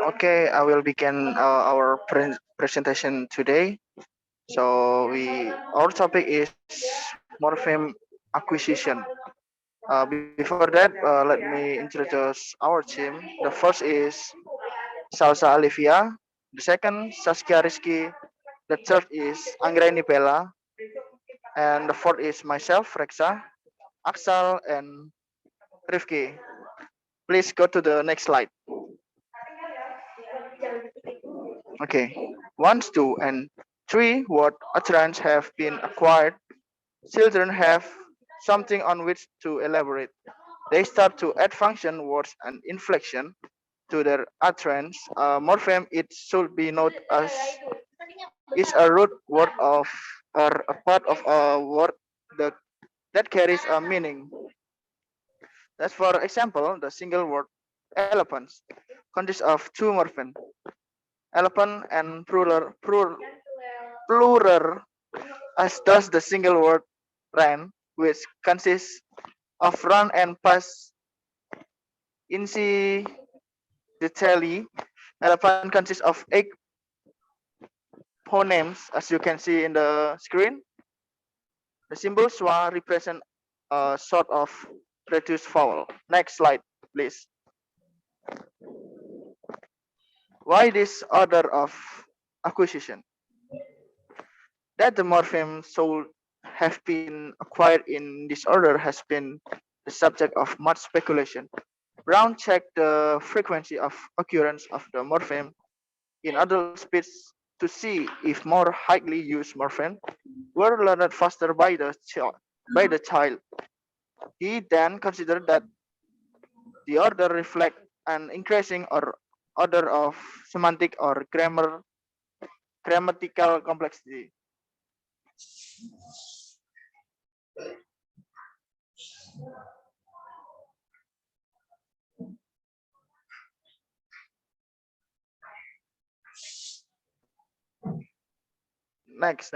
Okay, I will begin our presentation today. So our topic is morpheme acquisition. Before that, let me introduce our team. The first is Salsa Olivia. The second, Saskia Rizky. The third is Anggraini Bella. And the fourth is myself, Rexa, Axel, and Rifki. Please go to the next slide. Okay. Once, two, and three word utterance have been acquired, children have something on which to elaborate. They start to add function, words, and inflection to their utterance. Morpheme, it should be noted as is a root word of or a part of a word that, that carries a meaning. As for example, the single word elephants consists of two morphemes, elephant and plural, as does the single word ran, which consists of run and pass. Incidentally, elephant consists of 8 phonemes, as you can see in the screen. The symbol schwa represent a sort of reduced vowel. Next slide, please. Why this order of acquisition? That the morpheme should have been acquired in this order has been the subject of much speculation. Brown checked the frequency of occurrence of the morpheme in adult speech to see if more highly used morphemes were learned faster by the child. He then considered that the order reflect an increasing or order of semantic or grammatical complexity. Next.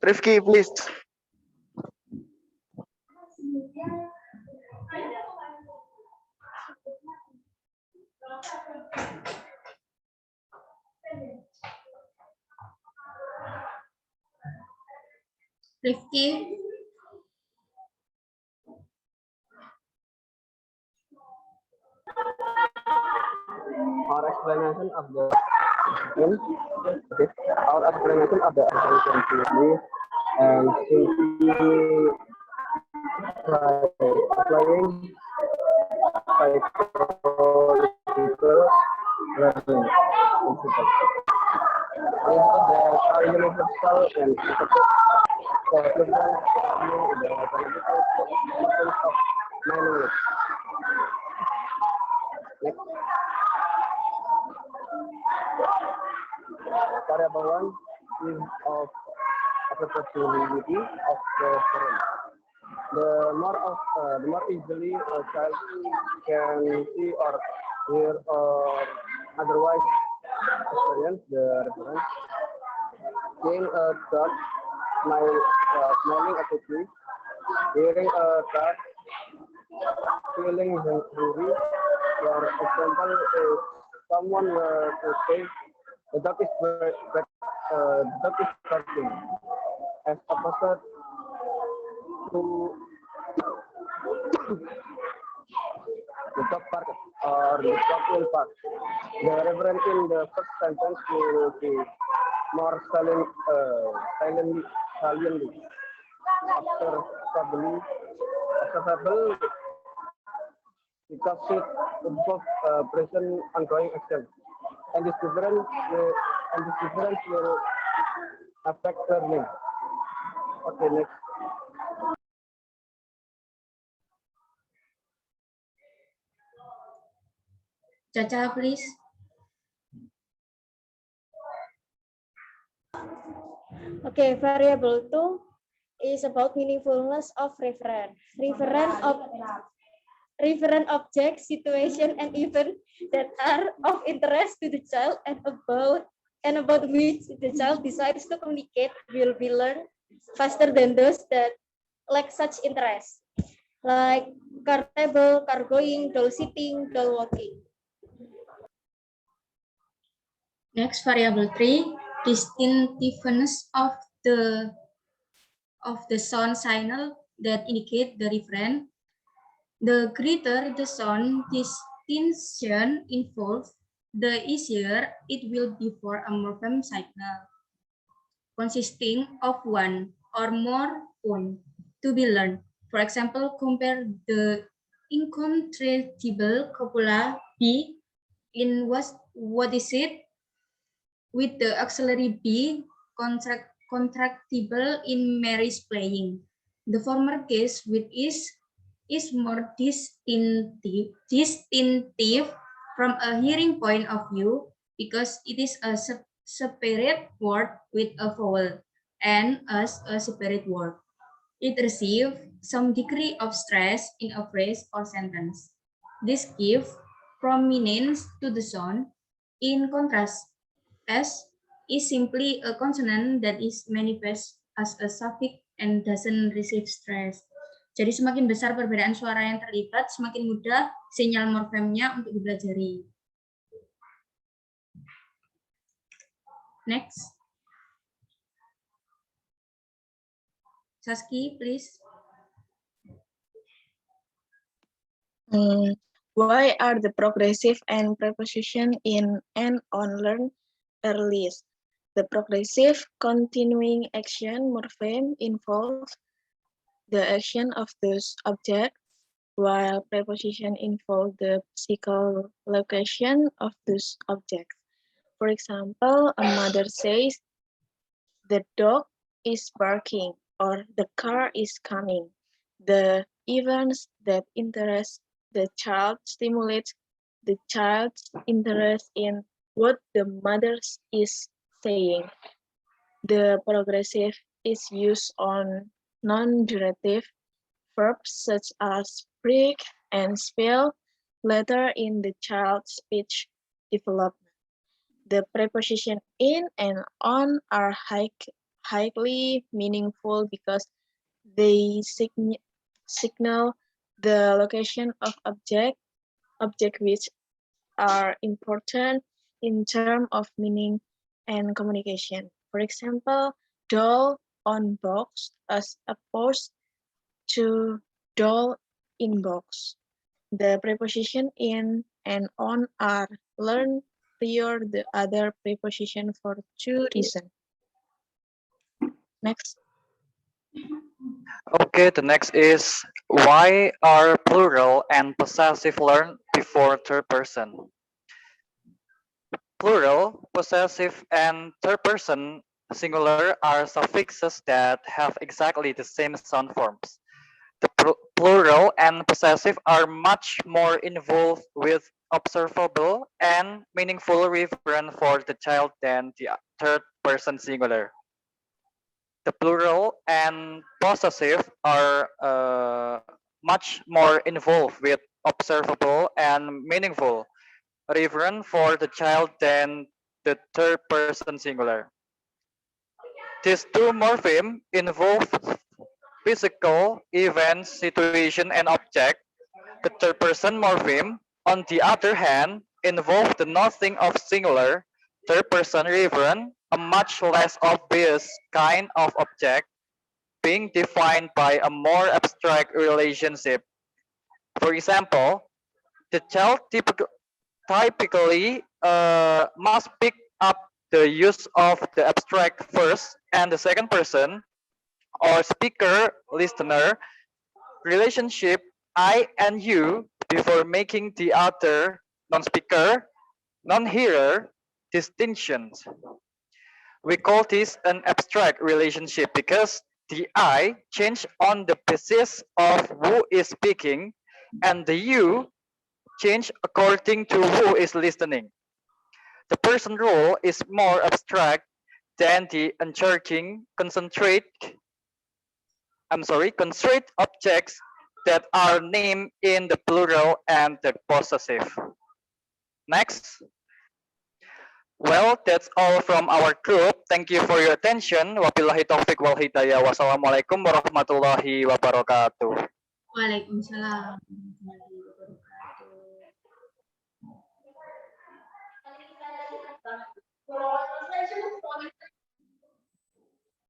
Rifki, please. Rifki. Our explanation of the simply and simply by applying psychological learning principles. There are universal and for children using the biological systems of language. Next. Variable one is of applicability of the theorem. The more easily a child can see or hear or otherwise experience the reference. Seeing a dog smiling at a tree, hearing a dog feeling hungry. For example, if someone were to say the dog is barking, as opposite to the dog park or the dog will park. The reference in the first sentence will be more saliently observable because it involves present ongoing action, and this difference will affect learning. Okay, next. Caca, please. Okay, variable 2 is about meaningfulness of referent. referent object, situation, and event that are of interest to the child and about which the child decides to communicate will be learned faster than those that lack such interest, like car table, car going, doll sitting, doll walking. Next, variable 3, distinctiveness of the sound signal that indicate the referent. The greater the sound distinction involved, the easier it will be for a morpheme signal consisting of one or more points to be learned. For example, compare the incontractible copula B in what is it with the auxiliary B contractible in Mary's playing. The former case with is more distinctive from a hearing point of view because it is a separate word with a vowel and as a separate word. It receives some degree of stress in a phrase or sentence. This gives prominence to the sound. In contrast, S is simply a consonant that is manifest as a suffix and doesn't receive stress. Jadi semakin besar perbedaan suara yang terlibat, semakin mudah sinyal morfemnya untuk dipelajari. Next. Saski, please. Why are the progressive and preposition in and on learned earliest? The progressive continuing action morpheme involves the action of those objects, while preposition involve the physical location of those objects. For example, a mother says, the dog is barking, or the car is coming. The events that interest the child stimulates the child's interest in what the mother is saying. The progressive is used on non-durative verbs such as break and spell later in the child's speech development. The preposition in and on are highly meaningful because they signal the location of object which are important in terms of meaning and communication. For example, doll on box as opposed to doll in box. The preposition in and on are learned prior the other preposition for two reasons. Next. Okay, the next is why are plural and possessive learned before third person? Plural, possessive, and third person singular are suffixes that have exactly the same sound forms. The plural and possessive are much more involved with observable and meaningful referent for the child than the third person singular. The plural and possessive are much more involved with observable and meaningful referent for the child than the third person singular. These two morphemes involve physical events, situation, and object. The third person morpheme, on the other hand, involve the nothing of singular, third person referent, a much less obvious kind of object, being defined by a more abstract relationship. For example, the child typically must pick up the use of the abstract first and the second person or speaker listener relationship I and you before making the other non-speaker, non-hearer distinctions. We call this an abstract relationship because the I change on the basis of who is speaking and the you change according to who is listening. The person role is more abstract than the constraint objects that are named in the plural and the possessive. Next. Well, that's all from our group. Thank you for your attention. Wabillahi taufik wal hidayah. Wassalamualaikum warahmatullahi wabarakatuh. Waalaikumsalam.